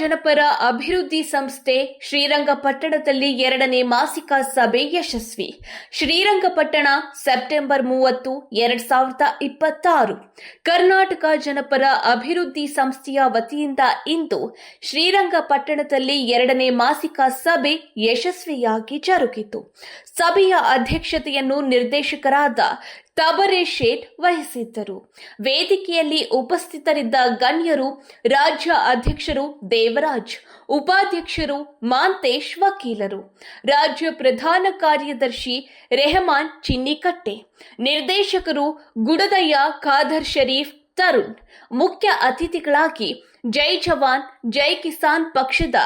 ಜನಪರ ಅಭಿವೃದ್ಧಿ ಸಂಸ್ಥೆ ಶ್ರೀರಂಗಪಟ್ಟಣದಲ್ಲಿ 2ನೇ ಮಾಸಿಕ ಸಭೆ ಯಶಸ್ವಿ. ಶ್ರೀರಂಗಪಟ್ಟಣ ಸೆಪ್ಟೆಂಬರ್ 30, 2026. ಕರ್ನಾಟಕ ಜನಪರ ಅಭಿವೃದ್ಧಿ ಸಂಸ್ಥೆಯ ವತಿಯಿಂದ ಇಂದು ಶ್ರೀರಂಗಪಟ್ಟಣದಲ್ಲಿ 2ನೇ ಮಾಸಿಕ ಸಭೆ ಯಶಸ್ವಿಯಾಗಿ ಜರುಗಿತು. ಸಭೆಯ ಅಧ್ಯಕ್ಷತೆಯನ್ನು ನಿರ್ದೇಶಕರಾದ ತಬರೇಶ್ ಶೇಟ್ ವಹಿಸಿದ್ದರು. ವೇದಿಕೆಯಲ್ಲಿ ಉಪಸ್ಥಿತರಿದ್ದ ಗಣ್ಯರು ರಾಜ್ಯ ಅಧ್ಯಕ್ಷರು ದೇವರಾಜ್, ಉಪಾಧ್ಯಕ್ಷರು ಮಾಂತೇಶ್ ವಕೀಲರು, ರಾಜ್ಯ ಪ್ರಧಾನ ಕಾರ್ಯದರ್ಶಿ ರೆಹಮಾನ್ ಚಿನ್ನಿಕಟ್ಟೆ, ನಿರ್ದೇಶಕರು ಗುಡದಯ್ಯ ಖಾದರ್ ಶರೀಫ್ ತರುಣ್, ಮುಖ್ಯ ಅತಿಥಿಗಳಾಗಿ ಜೈ ಜವಾನ್ ಜೈ ಕಿಸಾನ್ ಪಕ್ಷದ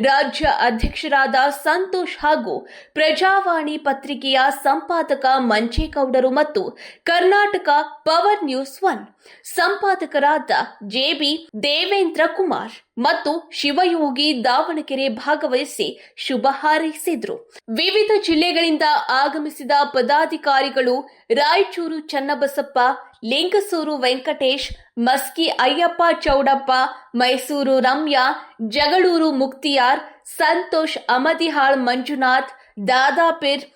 ರಾಜ್ಯ ಅಧ್ಯಕ್ಷರಾದ ಸಂತೋಷ್ ಹಾಗೂ ಪ್ರಜಾವಾಣಿ ಪತ್ರಿಕೆಯ ಸಂಪಾದಕ ಮಂಚೇಗೌಡರು ಮತ್ತು ಕರ್ನಾಟಕ ಪವರ್ ನ್ಯೂಸ್ 1 ಸಂಪಾದಕರಾದ ಜೆಬಿ ದೇವೇಂದ್ರ ಕುಮಾರ್ ಮತ್ತು ಶಿವಯೋಗಿ ದಾವಣಗೆರೆ ಭಾಗವಹಿಸಿ ಶುಭ ಹಾರೈಸಿದರು. ವಿವಿಧ ಜಿಲ್ಲೆಗಳಿಂದ ಆಗಮಿಸಿದ ಪದಾಧಿಕಾರಿಗಳು ರಾಯಚೂರು ಚನ್ನಬಸಪ್ಪ, ಲಿಂಗಸೂರು ವೆಂಕಟೇಶ್, ಮಸ್ಕಿ ಅಯ್ಯಪ್ಪ ಚೌಡಪ್ಪ, ಮೈಸೂರು ರಮ್ಯಾ, ಜಗಳೂರು ಮುಕ್ತಿಯಾರ್, ಸಂತೋಷ್ ಅಮದಿಹಾಳ್ ಮಂಜುನಾಥ್, ದಾದಾಪೀರ್,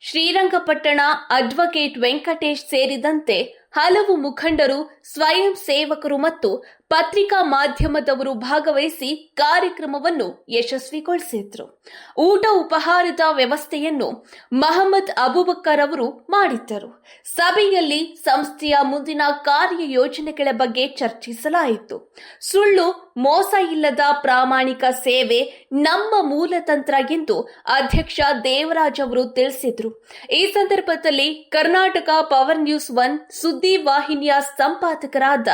ಶ್ರೀರಂಗಪಟ್ಟಣ ಅಡ್ವೊಕೇಟ್ ವೆಂಕಟೇಶ್ ಸೇರಿದಂತೆ ಹಲವು ಮುಖಂಡರು, ಸ್ವಯಂ ಸೇವಕರು ಮತ್ತು ಪತ್ರಿಕಾ ಮಾಧ್ಯಮದವರು ಭಾಗವಹಿಸಿ ಕಾರ್ಯಕ್ರಮವನ್ನು ಯಶಸ್ವಿಗೊಳಿಸಿದರು. ಊಟ ಉಪಹಾರದ ವ್ಯವಸ್ಥೆಯನ್ನು ಮಹಮ್ಮದ್ ಅಬುಬಕ್ಕರ್ ಅವರು ಮಾಡಿದ್ದರು. ಸಭೆಯಲ್ಲಿ ಸಂಸ್ಥೆಯ ಮುಂದಿನ ಕಾರ್ಯಯೋಜನೆಗಳ ಬಗ್ಗೆ ಚರ್ಚಿಸಲಾಯಿತು. ಸುಳ್ಳು, ಮೋಸ ಇಲ್ಲದ ಪ್ರಾಮಾಣಿಕ ಸೇವೆ ನಮ್ಮ ಮೂಲತಂತ್ರ ಎಂದು ಅಧ್ಯಕ್ಷ ದೇವರಾಜ್ ಅವರು ತಿಳಿಸಿದರು. ಈ ಸಂದರ್ಭದಲ್ಲಿ ಕರ್ನಾಟಕ ಪವರ್ ನ್ಯೂಸ್ 1 ಸುದ್ದಿ ವಾಹಿನಿಯ ಸಂಪಾದಕರಾದ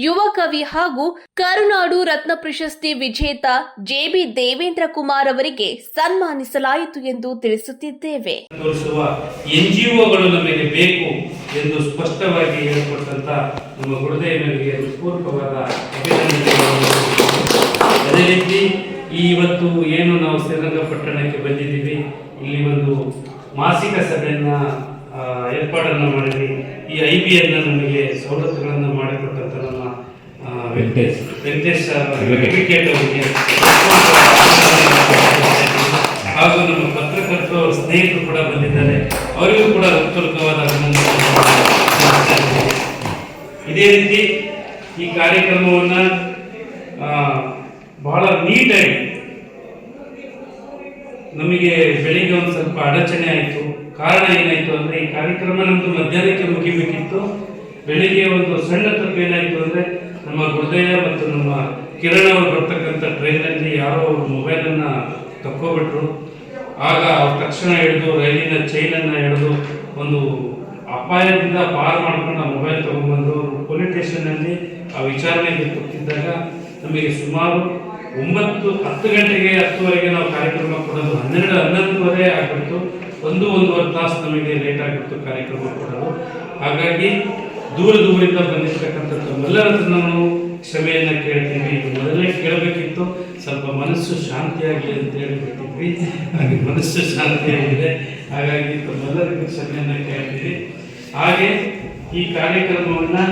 ಯುವ ಕವಿ ಹಾಗೂ ಕರುನಾಡು ರತ್ನ ಪ್ರಶಸ್ತಿ ವಿಜೇತ ಜೆಬಿ ದೇವೇಂದ್ರ ಕುಮಾರ್ ಅವರಿಗೆ ಸನ್ಮಾನಿಸಲಾಯಿತು ಎಂದು ತಿಳಿಸುತ್ತಿದ್ದೇವೆ. ಎನ್ಜಿಒಗಳು ನಮಗೆ ಬೇಕು ಎಂದು ಸ್ಪಷ್ಟವಾಗಿ ಹೇಳಿಕೊಟ್ಟಂತ ನಮ್ಮ ಗುರುದೇವರಿಗೆ ಪೂರ್ವಕವಾದ ಅಭಿನಂದನೆಗಳು. ಅದೇ ರೀತಿ ಇವತ್ತು ಏನು ನಾವು ಶ್ರೀರಂಗಪಟ್ಟಣಕ್ಕೆ ಬಂದಿದ್ದೀವಿ, ಇಲ್ಲಿ ಒಂದು ಮಾಸಿಕ ಸಭೆಯನ್ನ ಏರ್ಪಾಡನ್ನು ಮಾಡಿದ್ವಿ. ಈ IBN ನಮಗೆ ಸವಲತ್ತುಗಳನ್ನು ಮಾಡಿಕೊಟ್ಟಂತ ನಮ್ಮ ವೆಂಕಟೇಶ್ ಅಡ್ವೊಕೇಟ್ ಅವರಿಗೆ ಹಾಗೂ ನಮ್ಮ ಪತ್ರಕರ್ತರು ಸ್ನೇಹಿತರು ಕೂಡ ಬಂದಿದ್ದಾರೆ, ಅವರಿಗೂ ಕೂಡ ಹೃತ್ಪೂರ್ವಕವಾದ ಅಭಿನಂದನೆ. ಇದೇ ರೀತಿ ಈ ಕಾರ್ಯಕ್ರಮವನ್ನ ಬಹಳ ನೀಟಾಗಿ, ನಮಗೆ ಬೆಳಿಗ್ಗೆ ಒಂದು ಸ್ವಲ್ಪ ಅಡಚಣೆ ಆಯಿತು. ಕಾರಣ ಏನಾಯಿತು ಅಂದರೆ, ಈ ಕಾರ್ಯಕ್ರಮ ನಮ್ಮದು ಮಧ್ಯಾಹ್ನಕ್ಕೆ ಮುಗಿಬೇಕಿತ್ತು. ಬೆಳಿಗ್ಗೆ ಒಂದು ಸಣ್ಣ ತಪ್ಪು ಏನಾಯಿತು ಅಂದರೆ, ನಮ್ಮ ಗುರುದಯ್ಯ ಮತ್ತು ನಮ್ಮ ಕಿರಣ್ ಅವರು ಬರ್ತಕ್ಕಂಥ ಟ್ರೈನಲ್ಲಿ ಯಾರೋ ಮೊಬೈಲನ್ನು ತಕ್ಕೋಬಿಟ್ರು. ಆಗ ಅವ್ರು ತಕ್ಷಣ ಹಿಡಿದು ರೈಲಿನ ಚೈನನ್ನು ಹಿಡಿದು ಒಂದು ಅಪಾಯದಿಂದ ಪಾರು ಮಾಡ್ಕೊಂಡು ಆ ಮೊಬೈಲ್ ತಗೊಂಡ್ಬಂದು ಪೊಲೀಸ್ ಸ್ಟೇಷನ್ನಲ್ಲಿ ಆ ವಿಚಾರಣೆಗೆ ಕೊಟ್ಟಿದ್ದಾಗ ನಮಗೆ ಸುಮಾರು 10 ಗಂಟೆಗೆ 10:30ಗೆ ನಾವು ಕಾರ್ಯಕ್ರಮ ಕೊಡೋದು 11:30 ಆಗಿಬಿಡ್ತು. 1-1.5 ತಾಸು ನಮಗೆ ಲೇಟ್ ಆಗಿಬಿಡ್ತು ಕಾರ್ಯಕ್ರಮ ಕೊಡೋದು. ಹಾಗಾಗಿ ದೂರದಿಂದ ಬಂದಿರ್ತಕ್ಕಂಥ ಎಲ್ಲರ ಹತ್ರ ನಾವು ಕ್ಷಮೆಯನ್ನು ಕೇಳ್ತೀವಿ. ಮೊದಲೇ ಕೇಳಬೇಕಿತ್ತು, ಸ್ವಲ್ಪ ಮನಸ್ಸು ಶಾಂತಿಯಾಗಲಿ ಅಂತ ಹೇಳ್ಬಿಟ್ಟಿದ್ವಿ. ಹಾಗೆ ಮನಸ್ಸು ಶಾಂತಿಯಾಗಿದೆ, ಹಾಗಾಗಿ ತಮ್ಮೆಲ್ಲರಿಗೂ ಕ್ಷಮೆಯನ್ನು ಕೇಳ್ತೀವಿ. ಹಾಗೆ ಈ ಕಾರ್ಯಕ್ರಮವನ್ನು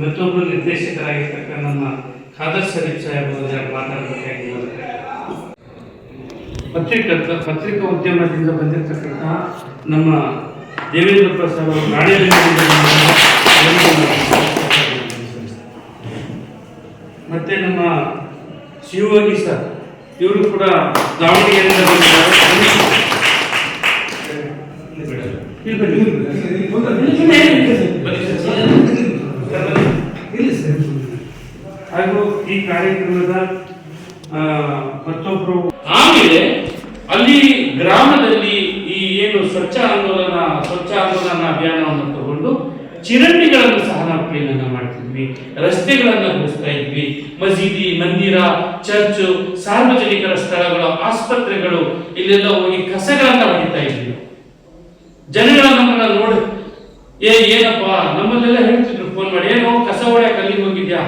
ಮತ್ತೊಬ್ಬರು ನಿರ್ದೇಶಕರಾಗಿರ್ತಕ್ಕ ನಮ್ಮ ಖಾದರ್ ಶರೀಫ್ ಸಾಹೇಬ್ ಮಾತಾಡಬೇಕಾಗಿದ್ದಾರೆ. ಪತ್ರಿಕಾ ಉದ್ಯಮದಿಂದ ಬಂದಿರತಕ್ಕಂಥ ನಮ್ಮ ದೇವೇಂದ್ರ ಪ್ರಸಾದ್ ಅವರು ಮತ್ತೆ ನಮ್ಮ ಶಿವಯೋಗಿ ಸರ್, ಇವರು ಕೂಡ ದಾವಣಗೆರೆಯಿಂದ ಬಂದಿದ್ದಾರೆ. ಹಾಗೂ ಈ ಕಾರ್ಯಕ್ರಮದ ಮತ್ತೊಬ್ಬರು, ಆಮೇಲೆ ಅಲ್ಲಿ ಗ್ರಾಮದಲ್ಲಿ ಈ ಏನು ಸ್ವಚ್ಛ ಆಂದೋಲನ ಅಭಿಯಾನವನ್ನು ತಗೊಂಡು ಚಿರಂಡಿಗಳನ್ನು ಸಹ ನಾವು ಕ್ಲೀನ್ ಮಾಡ್ತಿದ್ವಿ, ರಸ್ತೆಗಳನ್ನು ಗುಡಿಸ್ತಾ ಇದ್ವಿ, ಮಸೀದಿ, ಮಂದಿರ, ಚರ್ಚ್, ಸಾರ್ವಜನಿಕರ ಸ್ಥಳಗಳು, ಆಸ್ಪತ್ರೆಗಳು, ಇಲ್ಲೆಲ್ಲ ಹೋಗಿ ಕಸಗಳನ್ನ ಹೊಡಿತಾ ಇದ್ವಿ. ಜನಗಳ ನಮ್ಮನ್ನ ನೋಡಿ ಏನಪ್ಪ ನಮ್ಮಲ್ಲೆಲ್ಲ ಹೇಳ್ತಿದ್ರು ಫೋನ್ ಮಾಡಿ, ಏನೋ ಕಸ ಹೊಡೆಯಕ್ಕೆ ಅಲ್ಲಿ ಹೋಗಿದ್ಯಾ?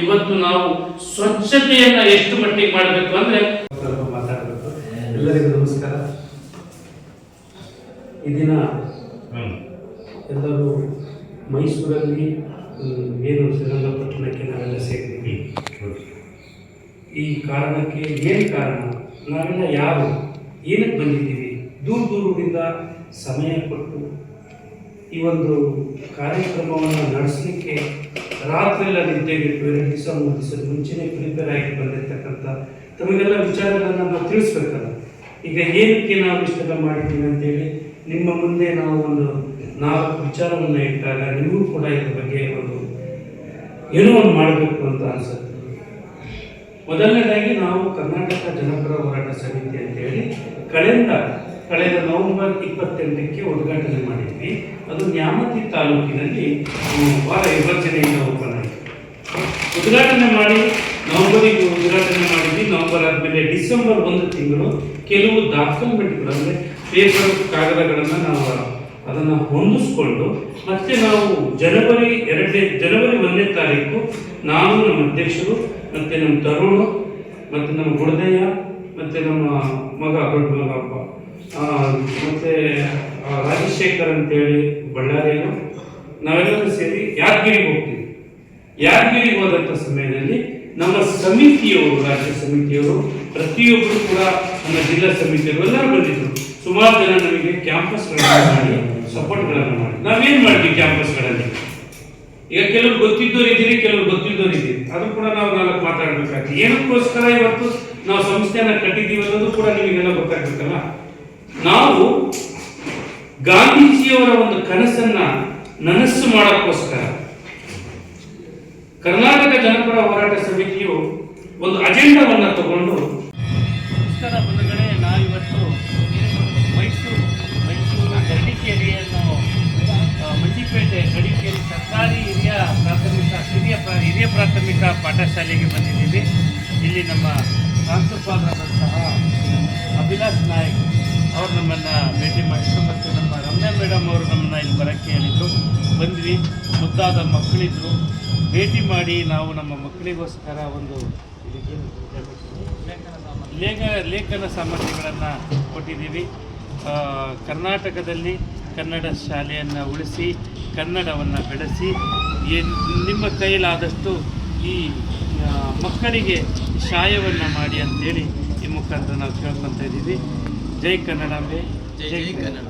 ಇವತ್ತು ನಾವು ಸ್ವಚ್ಛತೆಯನ್ನ ಎಷ್ಟು ಮಟ್ಟಿಗೆ ಮಾಡಬೇಕು ಅಂದ್ರೆ ಮಾತಾಡಬೇಕು. ಎಲ್ಲರಿಗೂ ನಮಸ್ಕಾರ. ಈ ದಿನ ಎಲ್ಲರೂ ಮೈಸೂರಲ್ಲಿ ಏನು ಶ್ರೀರಂಗಪಟ್ಟಣಕ್ಕೆ ನಾವೆಲ್ಲ ಸೇರಿದ್ವಿ. ಈ ಕಾರಣಕ್ಕೆ ಏನು ಕಾರಣ, ನಾವೆಲ್ಲ ಯಾರು, ಏನಕ್ಕೆ ಬಂದಿದ್ದೀವಿ, ದೂರದಿಂದ ಸಮಯ ಕೊಟ್ಟು ಈ ಒಂದು ಕಾರ್ಯಕ್ರಮವನ್ನು ನಡೆಸಲಿಕ್ಕೆ ರಾತ್ರಿಯೆಲ್ಲ ನಿದ್ದೆಗಿಟ್ಟು 2 ದಿವಸ 3 ದಿವಸದ ಮುಂಚೆನೇ ಪ್ರಿಪೇರ್ ಆಗಿ ಬಂದಿರ್ತಕ್ಕಂಥ ತಮಗೆಲ್ಲ ವಿಚಾರಗಳನ್ನು ನಾವು ತಿಳಿಸ್ಬೇಕಲ್ಲ. ಈಗ ಏನಕ್ಕೆ ನಾವು ಇಷ್ಟೆಲ್ಲ ಮಾಡಿದ್ದೀವಿ ಅಂತೇಳಿ ನಿಮ್ಮ ಮುಂದೆ ನಾವು ಒಂದು 4 ವಿಚಾರವನ್ನು ಇಟ್ಟಾಗ ನಿಮಗೂ ಕೂಡ ಇದ್ರ ಬಗ್ಗೆ ಏನೋ ಒಂದು ಮಾಡಬೇಕು ಅಂತ ಅನಿಸುತ್ತೆ. ಮೊದಲನೇದಾಗಿ ನಾವು ಕರ್ನಾಟಕ ಜನಪರ ಹೋರಾಟ ಸಮಿತಿ ಅಂತೇಳಿ ಕಳೆದ ನವೆಂಬರ್ 28ಕ್ಕೆ ಉದ್ಘಾಟನೆ ಮಾಡಿದ್ವಿ. ಅದು ನ್ಯಾಮತಿ ತಾಲೂಕಿನಲ್ಲಿ ವಾರ ವಿಭಜನೆಯಿಂದ ಓಪನ್ ಆಯಿತು. ಉದ್ಘಾಟನೆ ಮಾಡಿ ನವೆಂಬರಿಗೆ ಉದ್ಘಾಟನೆ ಮಾಡಿದ್ವಿ. ನವೆಂಬರ್ ಆದಮೇಲೆ ಡಿಸೆಂಬರ್ 1 ತಿಂಗಳು ಕೆಲವು ದಾಖಲೆಗಳು ಅಂದರೆ ಪೇಪರ್ ಕಾಗದಗಳನ್ನು ನಾವು ಅದನ್ನು ಹೊಂದಿಸ್ಕೊಂಡು ಮತ್ತೆ ನಾವು ಜನವರಿ 1ನೇ ತಾರೀಕು ನಾನು, ನಮ್ಮ ಅಧ್ಯಕ್ಷರು, ಮತ್ತು ನಮ್ಮ ತರುಣ್, ಮತ್ತು ನಮ್ಮ ಗುಡದಯ್ಯ, ಮತ್ತು ನಮ್ಮ ದೊಡ್ಡ ಮಗಪ್ಪ, ಮತ್ತು ರಾಜಶೇಖರ್ ಅಂತೇಳಿ ಬಳ್ಳಾರಿಯವರು, ನಾವೆಲ್ಲರೂ ಸೇರಿ ಯಾದಗಿರಿಗೆ ಹೋಗ್ತೀವಿ. ಯಾದಗಿರಿಗೆ ಹೋದಂಥ ಸಮಯದಲ್ಲಿ ನಮ್ಮ ಸಮಿತಿಯವರು, ರಾಜ್ಯ ಸಮಿತಿಯವರು, ಪ್ರತಿಯೊಬ್ಬರು ಕೂಡ ನಮ್ಮ ಜಿಲ್ಲಾ ಸಮಿತಿಯವರು ಎಲ್ಲರೂ ಬಂದಿದ್ದರು. ಸುಮಾರು ಜನ ನಮಗೆ ಕ್ಯಾಂಪಸ್ಗಳನ್ನು ಮಾಡಿ ಸಪೋರ್ಟ್ಗಳನ್ನು ಮಾಡಿ ನಾವೇನು ಮಾಡಿದ್ವಿ ಕ್ಯಾಂಪಸ್ಗಳಲ್ಲಿ. ಈಗ ಕೆಲವರು ಗೊತ್ತಿದ್ದವ್ರು ಇದ್ದೀರಿ, ಕೆಲವರು ಗೊತ್ತಿದ್ದವ್ರು ಇದ್ದೀರಿ. ಅದು ಕೂಡ ನಾವು 4 ಮಾತಾಡಬೇಕಾಗ್ತದೆ. ಏನಕ್ಕೋಸ್ಕರ ಇವತ್ತು ನಾವು ಸಂಸ್ಥೆಯನ್ನು ಕಟ್ಟಿದ್ದೀವಿ ಅನ್ನೋದು ಕೂಡ ನಿಮಗೆಲ್ಲ ಗೊತ್ತಾಗಬೇಕಲ್ಲ. ನಾವು ಗಾಂಧೀಜಿಯವರ ಒಂದು ಕನಸನ್ನ ನನಸು ಮಾಡೋಕ್ಕೋಸ್ಕರ ಕರ್ನಾಟಕ ಜನಪರ ಹೋರಾಟ ಸಮಿತಿಯು ಒಂದು ಅಜೆಂಡಾವನ್ನು ತಗೊಂಡು ನಮಸ್ಕಾರ ಬಂಧುಗಳೇ, ನಾವಿವತ್ತು ಮೈಸೂರು ಗಡಿಕೇರಿಯನ್ನು ಮಂಡಿಪೇಟೆ ಗಡಿಕೇರಿ ಸರ್ಕಾರಿ ಹಿರಿಯ ಪ್ರಾಥಮಿಕ ಪಾಠಶಾಲೆಗೆ ಬಂದಿದ್ದೀವಿ. ಇಲ್ಲಿ ನಮ್ಮ ಪ್ರಾಂಶುಪಾಲರಾದಂತಹ ಅಭಿಲಾಷ್ ನಾಯಕ್ ಅವರು ನಮ್ಮನ್ನು ಭೇಟಿ ಮಾಡಿದ್ರು ಮತ್ತು ನಮ್ಮ ರಮ್ಯಾ ಮೇಡಮ್ ಅವರು ನಮ್ಮನ್ನು ಇಲ್ಲಿ ಬರೋಕ್ಕೆ ಹೇಳಿದರು. ಬಂದ್ವಿ, ಮುದ್ದಾದ ಮಕ್ಕಳಿದ್ರು. ಭೇಟಿ ಮಾಡಿ ನಾವು ನಮ್ಮ ಮಕ್ಕಳಿಗೋಸ್ಕರ ಒಂದು ಲೇಖನ ಸಾಮಗ್ರಿಗಳನ್ನು ಕೊಟ್ಟಿದ್ದೀವಿ. ಕರ್ನಾಟಕದಲ್ಲಿ ಕನ್ನಡ ಶಾಲೆಯನ್ನು ಉಳಿಸಿ, ಕನ್ನಡವನ್ನು ಬೆಳೆಸಿ, ನಿಮ್ಮ ಕೈಲಾದಷ್ಟು ಈ ಮಕ್ಕಳಿಗೆ ಸಹಾಯವನ್ನು ಮಾಡಿ ಅಂತೇಳಿ ಈ ಮುಖಾಂತರ ನಾವು ಕೇಳ್ಕೊತಾ ಇದ್ದೀವಿ. ಜೈ ಕನ್ನಡಾಂಬೆ, ಜೈ ಕನ್ನಡ.